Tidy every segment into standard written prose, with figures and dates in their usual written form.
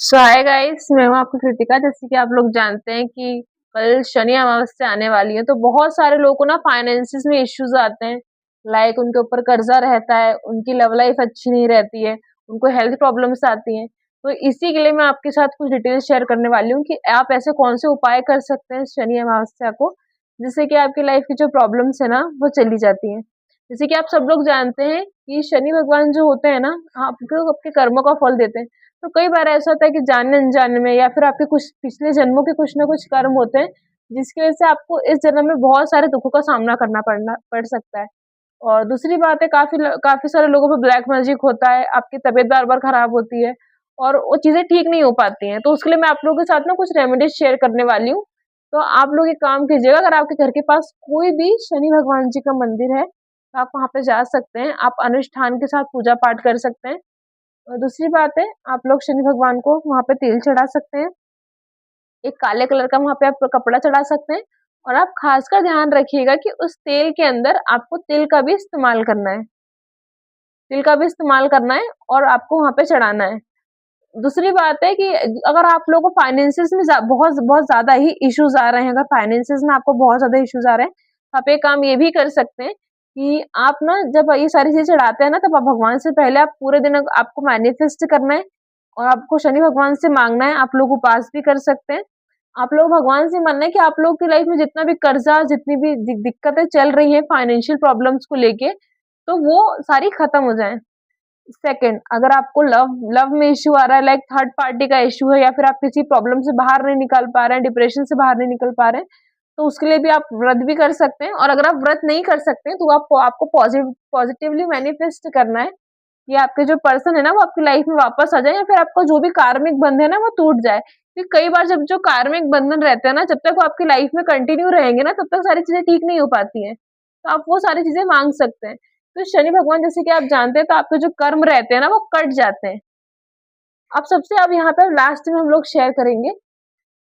Hi guys, मैं हूँ आपकी कृतिका। जैसे कि आप लोग जानते हैं कि कल शनि अमावस्या आने वाली है, तो बहुत सारे लोगों को ना फाइनेंसिस में इश्यूज आते हैं। लाइक उनके ऊपर कर्जा रहता है, उनकी लव लाइफ अच्छी नहीं रहती है, उनको हेल्थ प्रॉब्लम्स आती हैं। तो इसी के लिए मैं आपके साथ कुछ डिटेल्स शेयर करने वाली हूँ कि आप ऐसे कौन से उपाय कर सकते हैं शनि अमावस्या को, जिससे कि आपकी लाइफ की जो प्रॉब्लम्स है ना वो चली जाती हैं। जैसे कि आप सब लोग जानते हैं कि शनि भगवान जो होते हैं ना, आपको आपके कर्मों का फल देते हैं। तो कई बार ऐसा होता है कि जाने अनजाने में या फिर आपके कुछ पिछले जन्मों के कुछ ना कुछ कर्म होते हैं, जिसकी वजह से आपको इस जन्म में बहुत सारे दुखों का सामना करना पड़ सकता है। और दूसरी बात है, काफी सारे लोगों पे ब्लैक मैजिक होता है, आपकी तबीयत बार बार खराब होती है और वो चीजें ठीक नहीं हो पाती हैं। तो उसके लिए मैं आप लोगों के साथ ना कुछ रेमेडीज शेयर करने वाली हूँ। तो आप लोग एक काम कीजिएगा, अगर आपके घर के पास कोई भी शनि भगवान जी का मंदिर है तो आप वहां पे जा सकते हैं, आप अनुष्ठान के साथ पूजा पाठ कर सकते हैं। और दूसरी बात है, आप लोग शनि भगवान को वहां पे तेल चढ़ा सकते हैं, एक काले कलर का वहां पे आप कपड़ा चढ़ा सकते हैं। और आप खासकर ध्यान रखिएगा कि उस तेल के अंदर आपको तिल का भी इस्तेमाल करना है, तिल का भी इस्तेमाल करना है और आपको वहां पे चढ़ाना है। दूसरी बात है कि अगर आप लोगों को फाइनेंसिस में बहुत बहुत ज्यादा ही इश्यूज आ रहे हैं, अगर फाइनेंसिस में आपको बहुत ज्यादा इश्यूज आ रहे हैं, तो आप एक काम ये भी कर सकते हैं कि आप ना जब ये सारी चीजें चढ़ाते हैं ना, तब आप भगवान से पहले आप पूरे दिन आपको मैनिफेस्ट करना है और आपको शनि भगवान से मांगना है। आप लोग उपास भी कर सकते हैं। आप लोग भगवान से मानना है कि आप लोग की लाइफ में जितना भी कर्जा, जितनी भी दिक्कतें चल रही हैं फाइनेंशियल प्रॉब्लम्स को लेके, तो वो सारी खत्म हो जाए। सेकंड, अगर आपको लव लव में इश्यू आ रहा है, लाइक थर्ड पार्टी का इश्यू है, या फिर आप किसी प्रॉब्लम से बाहर नहीं निकल पा रहे हैं, डिप्रेशन से बाहर नहीं निकल पा रहे हैं, तो उसके लिए भी आप व्रत भी कर सकते हैं। और अगर आप व्रत नहीं कर सकते हैं तो आपको पॉजिटिवली मैनिफेस्ट करना है कि आपके जो पर्सन है ना वो आपकी लाइफ में वापस आ जाए, या फिर आपका जो भी कार्मिक बंधन है ना वो टूट जाए। क्योंकि कई बार जब जो कार्मिक बंधन रहते हैं ना, जब तक वो आपकी लाइफ में कंटिन्यू रहेंगे ना, तब तक सारी चीजें ठीक नहीं हो पाती हैं। तो आप वो सारी चीजें मांग सकते हैं। तो शनि भगवान, जैसे कि आप जानते हैं, तो आपके जो कर्म रहते हैं ना वो कट जाते हैं। अब यहाँ पर लास्ट में हम लोग शेयर करेंगे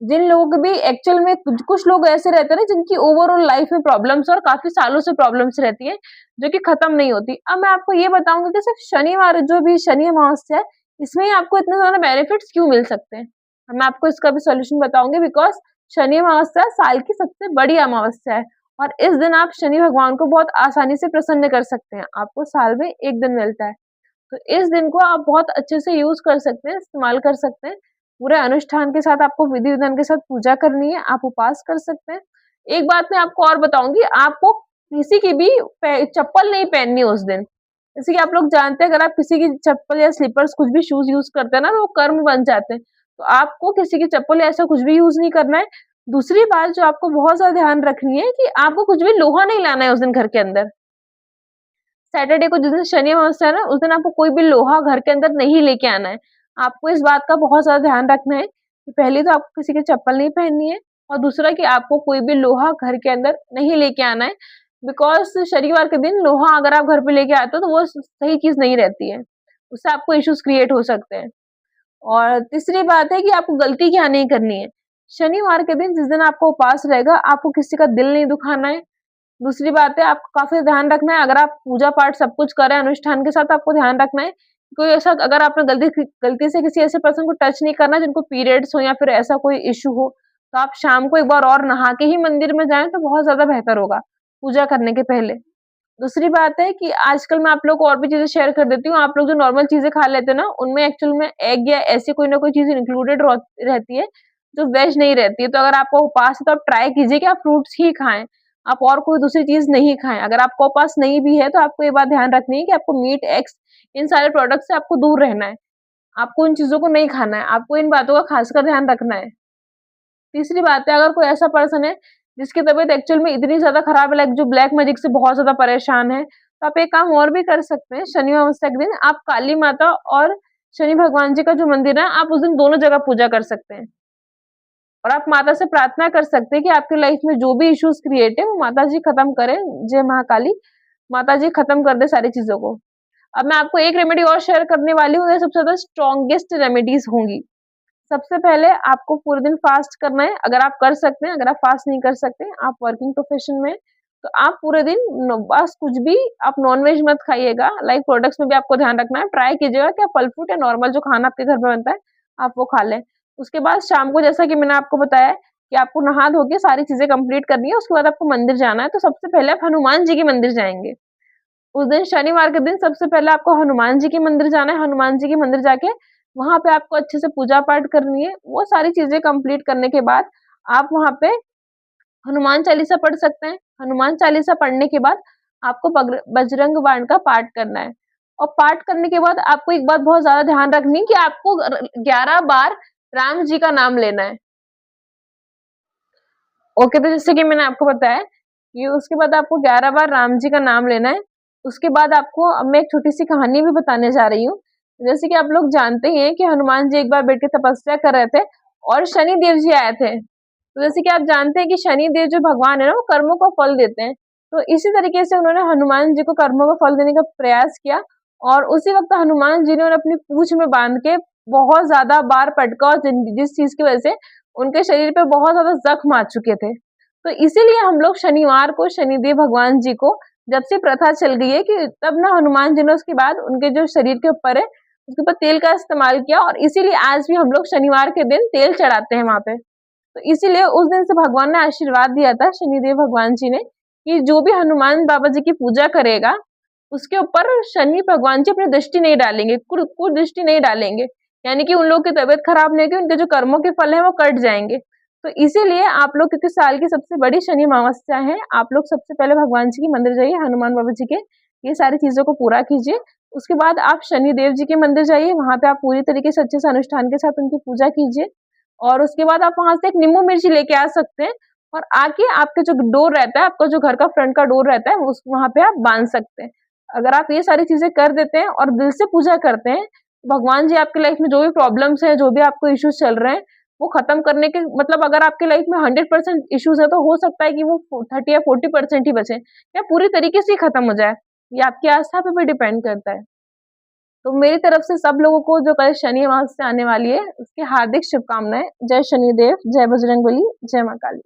जिन लोगों के भी एक्चुअल में कुछ लोग ऐसे रहते हैं ना जिनकी ओवरऑल लाइफ में प्रॉब्लम्स और काफी सालों से प्रॉब्लम्स रहती है, जो कि खत्म नहीं होती। अब मैं आपको ये बताऊंगी कि सिर्फ शनिवार, जो भी शनि अमावस्या है, इसमें ही आपको इतने सारे बेनिफिट्स क्यों मिल सकते हैं। अब मैं आपको इसका भी सोल्यूशन बताऊंगी, बिकॉज शनि अमावस्या साल की सबसे बड़ी अमावस्या है और इस दिन आप शनि भगवान को बहुत आसानी से प्रसन्न कर सकते हैं। आपको साल में एक दिन मिलता है, तो इस दिन को आप बहुत अच्छे से यूज कर सकते हैं, इस्तेमाल कर सकते हैं। पूरे अनुष्ठान के साथ आपको विधि विधान के साथ पूजा करनी है, आप उपास कर सकते हैं। एक बात मैं आपको और बताऊंगी, आपको किसी की भी चप्पल नहीं पहननी उस दिन। जैसे कि आप लोग जानते हैं, अगर आप किसी की चप्पल या स्लीपर्स कुछ भी शूज यूज करते हैं ना, तो वो कर्म बन जाते हैं। तो आपको किसी की चप्पल या ऐसा कुछ भी यूज नहीं करना है। दूसरी बात जो आपको बहुत ज्यादा ध्यान रखनी है कि आपको कुछ भी लोहा नहीं लाना है उस दिन घर के अंदर। सैटरडे को, जिस दिन शनि अमावस्या है ना, उस दिन आपको कोई भी लोहा घर के अंदर नहीं लेके आना है। आपको इस बात का बहुत ज्यादा ध्यान रखना है कि पहले तो आपको किसी की चप्पल नहीं पहननी है, और दूसरा कि आपको कोई भी लोहा घर के अंदर नहीं लेके आना है। बिकॉज शनिवार के दिन लोहा अगर आप घर पे लेके आते हो तो वो सही चीज नहीं रहती है, उससे आपको इश्यूज क्रिएट हो सकते हैं। और तीसरी बात है कि आपको गलती क्या नहीं करनी है। शनिवार के दिन, जिस दिन आपका उपवास रहेगा, आपको किसी का दिल नहीं दुखाना है। दूसरी बात है, आपको काफ़ी ध्यान रखना है, अगर आप पूजा-पाठ सब कुछ कर रहे हैं अनुष्ठान के साथ, आपको ध्यान रखना है, कोई ऐसा अगर आपने गलती से किसी ऐसे पर्सन को टच नहीं करना जिनको पीरियड्स हो या फिर ऐसा कोई इश्यू हो, तो आप शाम को एक बार और नहा के ही मंदिर में जाएँ तो बहुत ज़्यादा बेहतर होगा, पूजा करने के पहले। दूसरी बात है कि आजकल मैं आप लोग को और भी चीज़ें शेयर कर देती हूँ, आप लोग जो नॉर्मल चीज़ें खा लेते हैं ना, उनमें एक्चुअल में एग या ऐसी कोई ना कोई चीज़ इंक्लूडेड रहती है, जो वेज नहीं रहती है। तो अगर आपका उपवास है तो आप ट्राई कीजिए कि आप फ्रूट्स ही खाएँ, आप और कोई दूसरी चीज़ नहीं खाएँ। अगर आपका उपवास नहीं भी है तो आपको ये बात ध्यान रखनी है कि आपको मीट, एग्स, इन सारे प्रोडक्ट से आपको दूर रहना है। आपको इन चीज़ों को नहीं खाना है, आपको इन बातों का खासकर ध्यान रखना है। तीसरी बात है, अगर कोई ऐसा पर्सन है जिसकी तबीयत एक्चुअल में इतनी ज़्यादा खराब है, लाइक जो ब्लैक मैजिक से बहुत ज़्यादा परेशान है, तो आप एक काम और भी कर सकते हैं। शनि अमावस्या के दिन आप काली माता और शनि भगवान जी का जो मंदिर है, आप उस दिन दोनों जगह पूजा कर सकते हैं। और आप माता से प्रार्थना कर सकते हैं कि आपकी लाइफ में जो भी इश्यूज क्रिएट है वो माता जी खत्म करें। जय महाकाली, माता जी खत्म कर दे सारी चीजों को। अब मैं आपको एक रेमेडी और शेयर करने वाली हूँ, ये सबसे ज्यादा स्ट्रॉन्गेस्ट रेमेडीज होंगी। सबसे पहले आपको पूरे दिन फास्ट करना है, अगर आप कर सकते हैं। अगर आप फास्ट नहीं कर सकते, आप वर्किंग प्रोफेशन में, तो आप पूरे दिन बस कुछ भी, आप नॉनवेज मत खाइएगा। लाइक प्रोडक्ट्स में भी आपको ध्यान रखना है, ट्राई कीजिएगा कि आप फल फ्रूट या नॉर्मल जो खाना आपके घर में बनता है आप वो खा लें। उसके बाद शाम को जैसा कि मैंने आपको बताया कि आपको नहा धो के सारी चीजें कंप्लीट करनी है, उसके बाद आपको मंदिर जाना है। तो सबसे पहले आप हनुमान जी के मंदिर जाएंगे। उस दिन शनिवार के दिन सबसे पहले आपको हनुमान जी के मंदिर जाना है। हनुमान जी के मंदिर जाके वहां पे आपको अच्छे से पूजा पाठ करनी है। वो सारी चीजें कंप्लीट करने के बाद आप वहां पे हनुमान चालीसा पढ़ सकते हैं। हनुमान चालीसा पढ़ने के बाद आपको बजरंग बाण का पाठ करना है। और पाठ करने के बाद आपको एक बात बहुत ज्यादा ध्यान रखनी है कि आपको 11 बार राम जी का नाम लेना है। ओके, तो जैसे कि मैंने आपको बताया कि उसके बाद आपको 11 बार राम जी का नाम लेना है। उसके बाद आपको अब मैं एक छोटी सी कहानी भी बताने जा रही हूँ। जैसे कि आप लोग जानते ही हैं कि हनुमान जी एक बार बैठ के तपस्या कर रहे थे और शनि देव जी आए थे। तो जैसे कि आप जानते हैं कि शनि देव जो भगवान है ना, वो कर्मों का फल देते हैं। तो इसी तरीके से उन्होंने हनुमान जी को कर्मों का फल देने का प्रयास किया। और उसी वक्त हनुमान जी ने उन्हें अपनी पूंछ में बांध के बहुत ज्यादा बार पटका, और जिस चीज की वजह से उनके शरीर पे बहुत ज्यादा जख्म आ चुके थे। तो इसीलिए हम लोग शनिवार को शनिदेव भगवान जी को, जब से प्रथा चल गई है कि तब ना हनुमान जी ने उसके बाद उनके जो शरीर के ऊपर है उसके ऊपर तेल का इस्तेमाल किया, और इसीलिए आज भी हम लोग शनिवार के दिन तेल चढ़ाते हैं वहां पे। तो इसीलिए उस दिन से भगवान ने आशीर्वाद दिया था, शनिदेव भगवान जी ने, कि जो भी हनुमान बाबा जी की पूजा करेगा उसके ऊपर शनि भगवान जी अपनी दृष्टि नहीं डालेंगे, कुदृष्टि नहीं डालेंगे। यानी कि उन लोगों की तबीयत खराब नहीं होगी, उनके जो कर्मों के फल है वो कट जाएंगे। तो इसीलिए आप लोग, क्योंकि साल की सबसे बड़ी शनि अमावस्या है, आप लोग सबसे पहले भगवान जी के मंदिर जाइए, हनुमान बाबा जी के, ये सारी चीजों को पूरा कीजिए। उसके बाद आप शनि देव जी के मंदिर जाइए, वहां पे आप पूरी तरीके से अच्छे से अनुष्ठान के साथ उनकी पूजा कीजिए। और उसके बाद आप वहां से एक नींबू मिर्ची लेके आ सकते हैं, और आके आपके जो डोर रहता है, आपका जो घर का फ्रंट का डोर रहता है, उस वहां पे आप बांध सकते हैं। अगर आप ये सारी चीजें कर देते हैं और दिल से पूजा करते हैं, भगवान जी आपकी लाइफ में जो भी प्रॉब्लम्स है, जो भी आपको इश्यूज चल रहे हैं, वो खत्म करने के, मतलब अगर आपके लाइफ में 100% इश्यूज है, तो हो सकता है कि वो 30 या 40% ही बचे, या पूरी तरीके से ही खत्म हो जाए। ये आपकी आस्था पे भी डिपेंड करता है। तो मेरी तरफ से सब लोगों को जो कल शनि अमावस्या आने वाली है, उसकी हार्दिक शुभकामनाएं। जय शनिदेव, जय बजरंगबली, जय मां काली।